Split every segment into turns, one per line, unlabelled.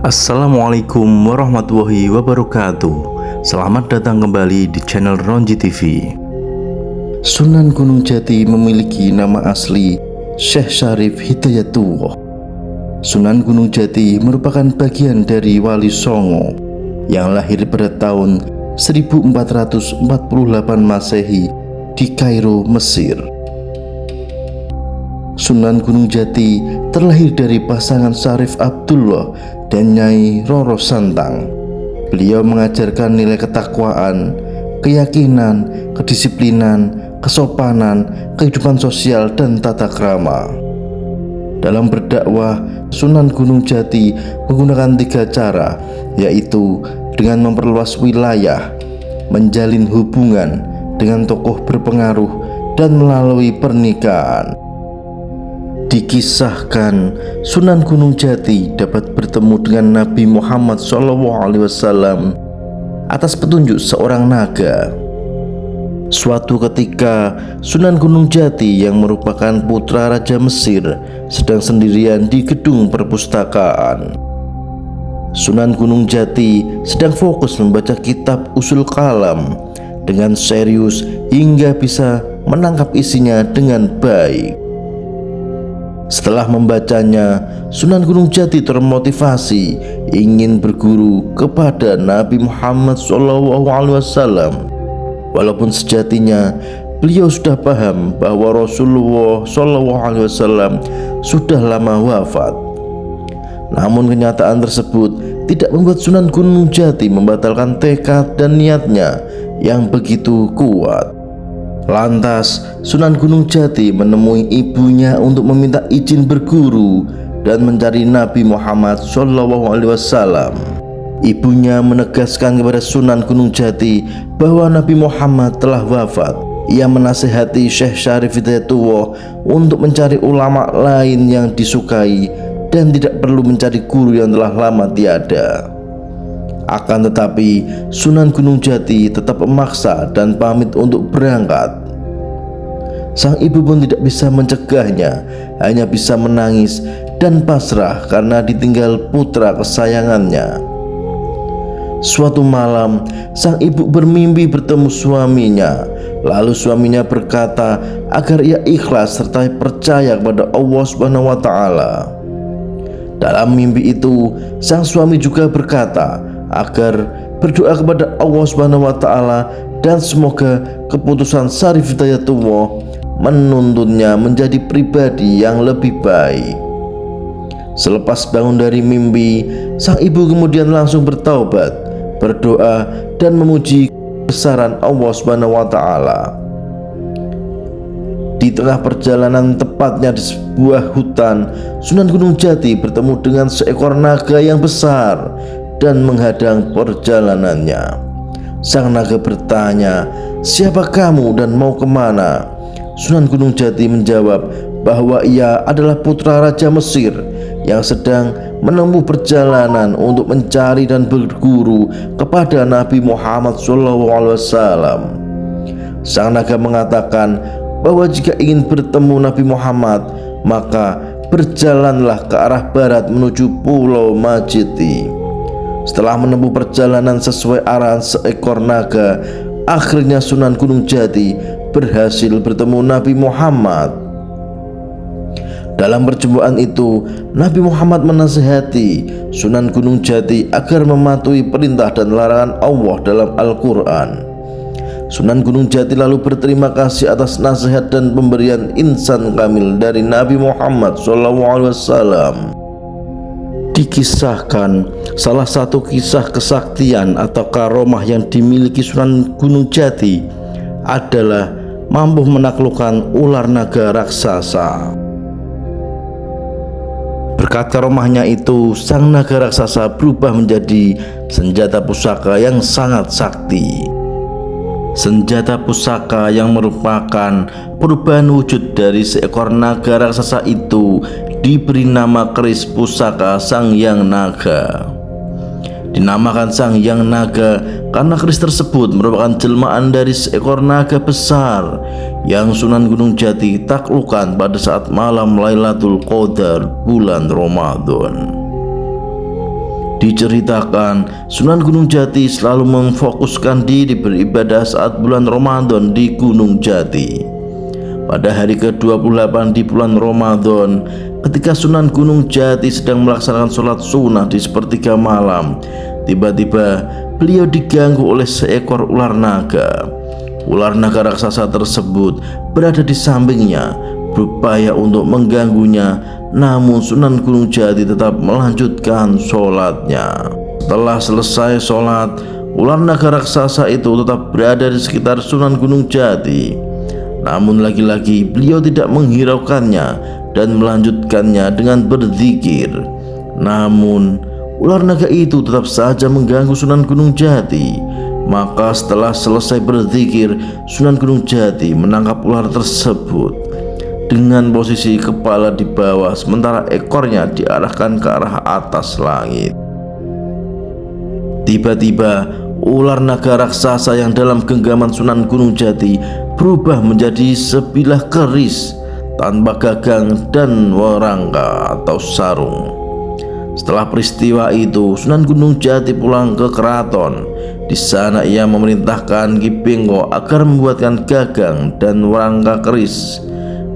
Assalamualaikum warahmatullahi wabarakatuh. Selamat datang kembali di channel Ronji TV. Sunan Gunung Jati memiliki nama asli Syekh Syarif Hidayatullah. Sunan Gunung Jati merupakan bagian dari Wali Songo yang lahir pada tahun 1448 Masehi di Kairo, Mesir. Sunan Gunung Jati terlahir dari pasangan Syarif Abdullah dan Nyai Roro Santang. Beliau mengajarkan nilai ketakwaan, keyakinan, kedisiplinan, kesopanan, kehidupan sosial, dan tata krama. Dalam berdakwah, Sunan Gunung Jati menggunakan 3 cara, yaitu dengan memperluas wilayah, menjalin hubungan dengan tokoh berpengaruh, dan melalui pernikahan. Dikisahkan Sunan Gunung Jati dapat bertemu dengan Nabi Muhammad SAW atas petunjuk seorang naga. Suatu ketika Sunan Gunung Jati yang merupakan putra Raja Mesir sedang sendirian di gedung perpustakaan. Sunan Gunung Jati sedang fokus membaca kitab Usul Kalam dengan serius hingga bisa menangkap isinya dengan baik. Setelah membacanya, Sunan Gunung Jati termotivasi ingin berguru kepada Nabi Muhammad SAW. Walaupun sejatinya beliau sudah paham bahwa Rasulullah SAW sudah lama wafat. Namun kenyataan tersebut tidak membuat Sunan Gunung Jati membatalkan tekad dan niatnya yang begitu kuat. Lantas Sunan Gunung Jati menemui ibunya untuk meminta izin berguru dan mencari Nabi Muhammad SAW. Ibunya menegaskan kepada Sunan Gunung Jati bahwa Nabi Muhammad telah wafat. Ia menasihati Syekh Syarif Hidayatullah untuk mencari ulama lain yang disukai dan tidak perlu mencari guru yang telah lama tiada. Akan tetapi Sunan Gunung Jati tetap memaksa dan pamit untuk berangkat. Sang ibu pun tidak bisa mencegahnya, hanya bisa menangis dan pasrah karena ditinggal putra kesayangannya. Suatu malam sang ibu bermimpi bertemu suaminya. Lalu suaminya berkata agar ia ikhlas serta percaya kepada Allah SWT. Dalam mimpi itu sang suami juga berkata agar berdoa kepada Allah SWT dan semoga keputusan Syarif Hidayatullah menuntunnya menjadi pribadi yang lebih baik. Selepas bangun dari mimpi, sang ibu kemudian langsung bertaubat, berdoa dan memuji kebesaran Allah SWT. Di tengah perjalanan, tepatnya di sebuah hutan, Sunan Gunung Jati bertemu dengan seekor naga yang besar dan menghadang perjalanannya. Sang naga bertanya, "Siapa kamu dan mau kemana?" Sunan Gunung Jati menjawab bahwa ia adalah putra Raja Mesir yang sedang menempuh perjalanan untuk mencari dan berguru kepada Nabi Muhammad SAW. Sang naga mengatakan bahwa jika ingin bertemu Nabi Muhammad, maka berjalanlah ke arah barat menuju Pulau Majiti. Setelah menempuh perjalanan sesuai arahan seekor naga, akhirnya Sunan Gunung Jati berhasil bertemu Nabi Muhammad. Dalam perjumpaan itu, Nabi Muhammad menasihati Sunan Gunung Jati agar mematuhi perintah dan larangan Allah dalam Al-Quran. Sunan Gunung Jati lalu berterima kasih atas nasihat dan pemberian insan kamil dari Nabi Muhammad SAW. Dikisahkan salah satu kisah kesaktian atau karomah yang dimiliki Sunan Gunung Jati adalah mampu menaklukkan ular naga raksasa. Berkat karomahnya itu, sang naga raksasa berubah menjadi senjata pusaka yang sangat sakti. Senjata pusaka yang merupakan perubahan wujud dari seekor naga raksasa itu diberi nama keris pusaka Sang Hyang Naga. Dinamakan Sang Hyang Naga karena keris tersebut merupakan jelmaan dari seekor naga besar yang Sunan Gunung Jati taklukkan pada saat malam Lailatul Qadar bulan Ramadan. Diceritakan Sunan Gunung Jati selalu memfokuskan diri beribadah saat bulan Ramadan di Gunung Jati. Pada hari ke-28 di bulan Ramadan, ketika Sunan Gunung Jati sedang melaksanakan sholat sunnah di sepertiga malam, tiba-tiba beliau diganggu oleh seekor ular naga. Ular naga raksasa tersebut berada di sampingnya, berupaya untuk mengganggunya, namun Sunan Gunung Jati tetap melanjutkan sholatnya. Setelah selesai sholat, ular naga raksasa itu tetap berada di sekitar Sunan Gunung Jati. Namun lagi-lagi beliau tidak menghiraukannya dan melanjutkannya dengan berzikir. Namun ular naga itu tetap saja mengganggu Sunan Gunung Jati. Maka setelah selesai berzikir, Sunan Gunung Jati menangkap ular tersebut dengan posisi kepala di bawah, sementara ekornya diarahkan ke arah atas langit. Tiba-tiba ular naga raksasa yang dalam genggaman Sunan Gunung Jati berubah menjadi sebilah keris tanpa gagang dan warangka atau sarung. Setelah peristiwa itu, Sunan Gunung Jati pulang ke keraton. Di sana ia memerintahkan Ki Bengko agar membuatkan gagang dan warangka keris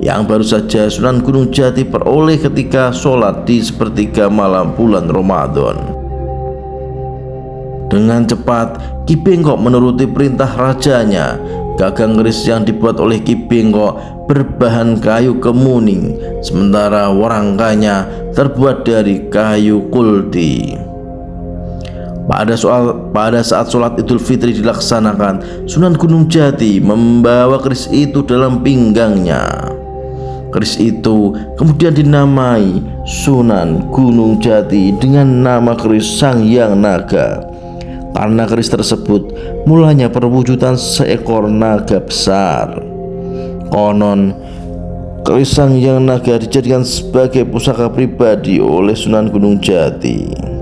yang baru saja Sunan Gunung Jati peroleh ketika sholat di sepertiga malam bulan Ramadan. Dengan cepat Ki Bengko menuruti perintah rajanya. Gagang keris yang dibuat oleh Ki Bengko berbahan kayu kemuning, sementara warangkanya terbuat dari kayu kulti. Pada saat sholat Idul Fitri dilaksanakan, Sunan Gunung Jati membawa keris itu dalam pinggangnya. Keris itu kemudian dinamai Sunan Gunung Jati dengan nama keris Sang Hyang Naga, karena keris tersebut mulanya perwujudan seekor naga besar. Konon keris Sang Hyang Naga dijadikan sebagai pusaka pribadi oleh Sunan Gunung Jati.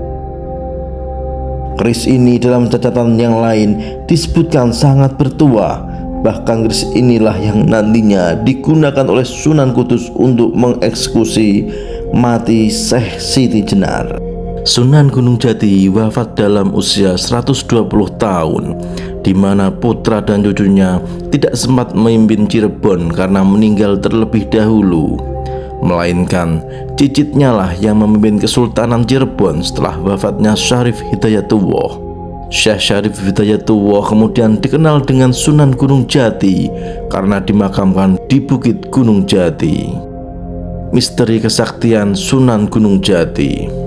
Keris ini dalam catatan yang lain disebutkan sangat bertuah. Bahkan keris inilah yang nantinya digunakan oleh Sunan Kudus untuk mengeksekusi mati Syekh Siti Jenar. Sunan Gunung Jati wafat dalam usia 120 tahun, di mana putra dan cucunya tidak sempat memimpin Cirebon karena meninggal terlebih dahulu, melainkan cicitnya lah yang memimpin Kesultanan Cirebon setelah wafatnya Syarif Hidayatullah. Syekh Syarif Hidayatullah kemudian dikenal dengan Sunan Gunung Jati karena dimakamkan di Bukit Gunung Jati. Misteri kesaktian Sunan Gunung Jati.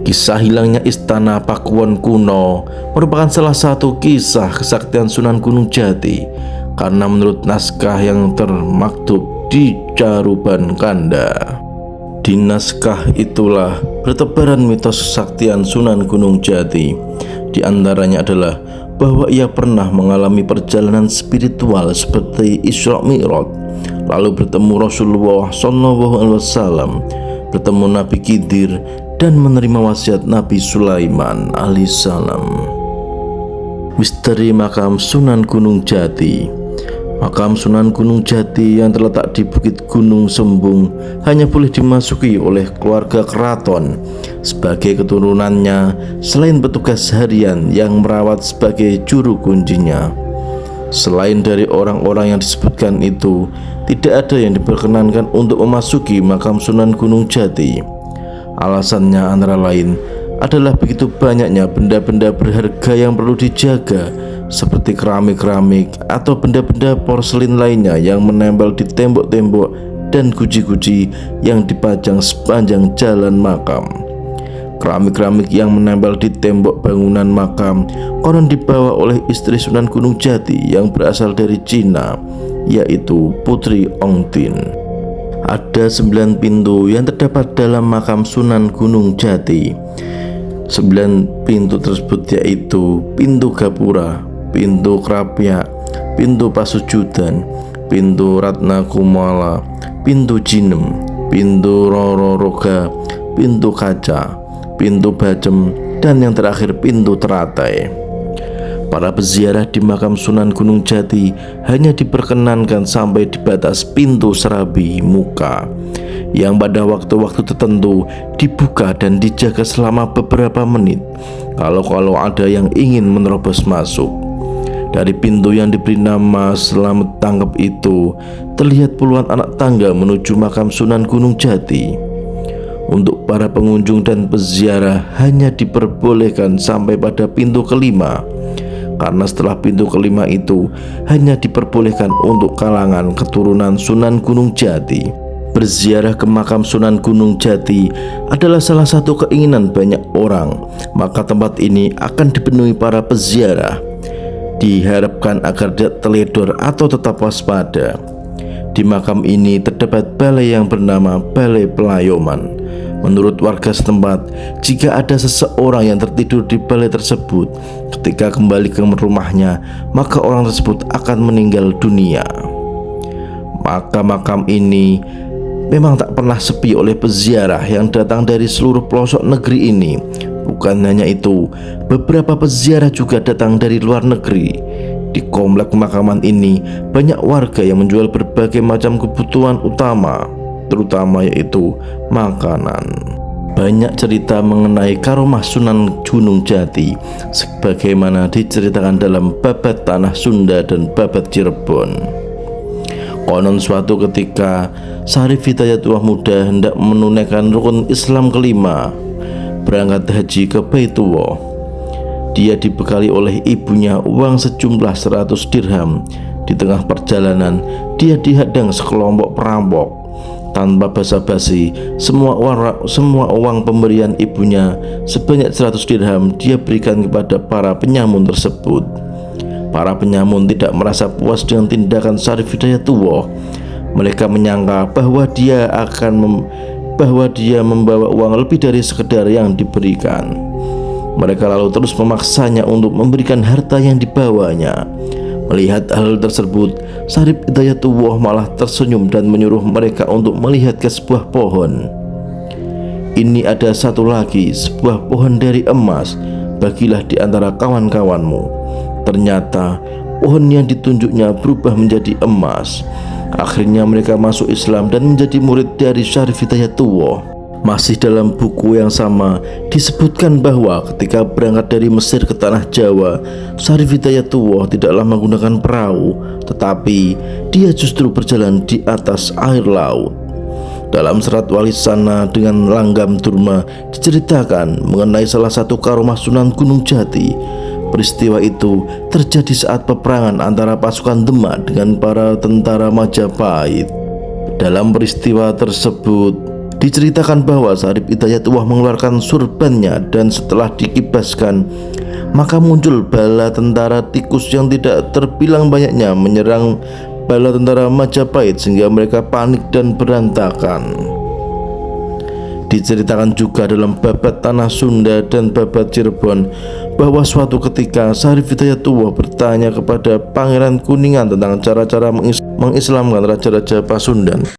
Kisah hilangnya istana Pakuwon kuno merupakan salah satu kisah kesaktian Sunan Gunung Jati, karena menurut naskah yang termaktub di Caruban Kanda, di naskah itulah bertebaran mitos kesaktian Sunan Gunung Jati. Di antaranya adalah bahwa ia pernah mengalami perjalanan spiritual seperti Isra Mi'raj, lalu bertemu Rasulullah SAW, bertemu Nabi Khidir, dan menerima wasiat Nabi Sulaiman alaihissalam. Misteri makam Sunan Gunung Jati. Makam Sunan Gunung Jati yang terletak di Bukit Gunung Sembung hanya boleh dimasuki oleh keluarga keraton sebagai keturunannya, selain petugas harian yang merawat sebagai juru kuncinya. Selain dari orang-orang yang disebutkan itu, tidak ada yang diperkenankan untuk memasuki makam Sunan Gunung Jati. Alasannya antara lain adalah begitu banyaknya benda-benda berharga yang perlu dijaga, seperti keramik-keramik atau benda-benda porselin lainnya yang menempel di tembok-tembok dan guci-guci yang dipajang sepanjang jalan makam. Keramik-keramik yang menempel di tembok bangunan makam konon dibawa oleh istri Sunan Gunung Jati yang berasal dari Cina, yaitu Putri Ongtin. Ada 9 pintu yang terdapat dalam makam Sunan Gunung Jati. 9 pintu tersebut yaitu pintu Gapura, pintu Krapyak, pintu Pasujudan, pintu Ratna Kumala, pintu Jinem, pintu Rororoga, pintu Kaca, pintu Bacem, dan yang terakhir pintu Teratai. Para peziarah di makam Sunan Gunung Jati hanya diperkenankan sampai di batas pintu Serabi Muka, yang pada waktu-waktu tertentu dibuka dan dijaga selama beberapa menit kalau ada yang ingin menerobos masuk. Dari pintu yang diberi nama Selamat Tangkep itu terlihat puluhan anak tangga menuju makam Sunan Gunung Jati. Untuk para pengunjung dan peziarah hanya diperbolehkan sampai pada pintu kelima, karena setelah pintu kelima itu hanya diperbolehkan untuk kalangan keturunan Sunan Gunung Jati. Berziarah ke makam Sunan Gunung Jati adalah salah satu keinginan banyak orang, maka tempat ini akan dipenuhi para peziarah. Diharapkan agar tidak teledor atau tetap waspada. Di makam ini terdapat balai yang bernama Balai Pelayoman. Menurut warga setempat, jika ada seseorang yang tertidur di balai tersebut, ketika kembali ke rumahnya, maka orang tersebut akan meninggal dunia. Maka makam ini memang tak pernah sepi oleh peziarah yang datang dari seluruh pelosok negeri ini. Bukan hanya itu, beberapa peziarah juga datang dari luar negeri. Di komplek pemakaman ini banyak warga yang menjual berbagai macam kebutuhan utama, terutama yaitu makanan. Banyak cerita mengenai karomah Sunan Gunung Jati sebagaimana diceritakan dalam Babat Tanah Sunda dan Babat Cirebon. Konon suatu ketika Syarif Hidayatullah Muda hendak menunaikan rukun Islam kelima, berangkat haji ke Baitullah. Dia dibekali oleh ibunya uang sejumlah 100 dirham. Di tengah perjalanan dia dihadang sekelompok perampok. Tanpa basa-basi, semua uang pemberian ibunya sebanyak 100 dirham dia berikan kepada para penyamun tersebut. Para penyamun tidak merasa puas dengan tindakan Syarif Hidayatullah. Mereka menyangka bahwa dia membawa uang lebih dari sekedar yang diberikan. Mereka lalu terus memaksanya untuk memberikan harta yang dibawanya. Melihat hal tersebut, Syarif Hidayatullah malah tersenyum dan menyuruh mereka untuk melihat ke sebuah pohon. Ini ada satu lagi, sebuah pohon dari emas. Bagilah di antara kawan-kawanmu. Ternyata pohon yang ditunjuknya berubah menjadi emas. Akhirnya mereka masuk Islam dan menjadi murid dari Syarif Hidayatullah. Masih dalam buku yang sama disebutkan bahwa ketika berangkat dari Mesir ke tanah Jawa, Syarif Hidayatullah tidaklah menggunakan perahu, tetapi dia justru berjalan di atas air laut. Dalam serat Walisana dengan Langgam Durma diceritakan mengenai salah satu karomah Sunan Gunung Jati. Peristiwa itu terjadi saat peperangan antara pasukan Demak dengan para tentara Majapahit. Dalam peristiwa tersebut diceritakan bahwa Syarif Hidayatullah mengeluarkan surbannya dan setelah dikibaskan, maka muncul bala tentara tikus yang tidak terbilang banyaknya menyerang bala tentara Majapahit sehingga mereka panik dan berantakan. Diceritakan juga dalam Babat Tanah Sunda dan Babat Cirebon bahwa suatu ketika Syarif Hidayatullah bertanya kepada Pangeran Kuningan tentang cara-cara mengislamkan raja-raja Pasundan.